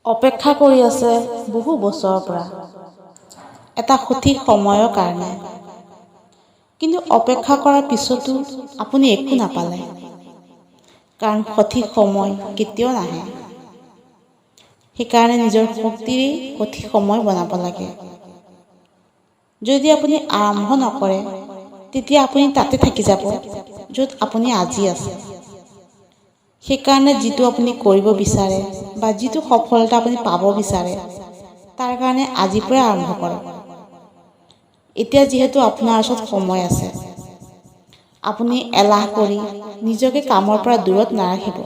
অপেক্ষা কৰি আছে বহু বছৰৰ পৰা এটা সঠিক সময়ৰ কাৰণে, কিন্তু অপেক্ষা কৰাৰ পিছতো আপুনি একো নাপালে, কাৰণ সঠিক সময় কেতিয়াও নাহে। সেইকাৰণে নিজৰ শক্তিৰে সঠিক সময় বনাব লাগে। যদি আপুনি আৰম্ভ নকৰে, তেতিয়া আপুনি তাতে থাকি যাব য'ত আপুনি আজি আছে। সেইকাৰণে যিটো আপুনি কৰিব বিচাৰে বা যিটো সফলতা আপুনি পাব বিচাৰে, তাৰ কাৰণে আজিৰ পৰাই আৰম্ভ কৰক। এতিয়া যিহেতু আপোনাৰ ওচৰত সময় আছে, আপুনি এলাহ কৰি নিজকে কামৰ পৰা দূৰত নাৰাখিব।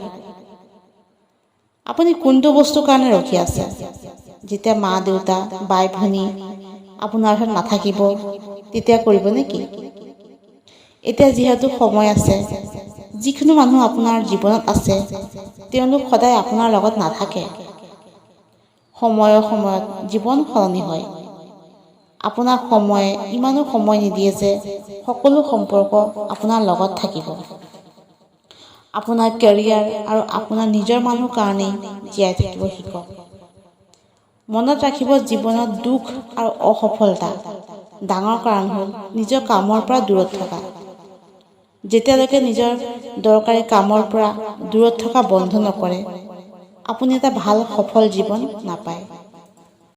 আপুনি কোনটো বস্তুৰ কাৰণে ৰখি আছে? যেতিয়া মা দেউতা বাই ভনী আপোনাৰ ওচৰত নাথাকিব, তেতিয়া কৰিব নেকি? এতিয়া যিহেতু সময় আছে, যিকোনো মানুহ আপোনাৰ জীৱনত আছে, তেওঁলোক সদায় আপোনাৰ লগত নাথাকে। সময়ৰ সময়ত জীৱন সলনি হয়। আপোনাৰ সময়ে ইমানো সময় নিদিয়ে যে সকলো সম্পৰ্ক আপোনাৰ লগত থাকিব। আপোনাৰ কেৰিয়াৰ আৰু আপোনাৰ নিজৰ মানুহৰ কাৰণেই জীয়াই থাকিব শিকক। মনত ৰাখিব, জীৱনত দুখ আৰু অসফলতা ডাঙৰ কাৰণ হ'ল নিজৰ কামৰ পৰা দূৰত থকা। যেতিয়ালৈকে নিজৰ দৰকাৰী কামৰ পৰা দূৰত থকা বন্ধ নকৰে, আপুনি এটা ভাল সফল জীৱন নাপায়।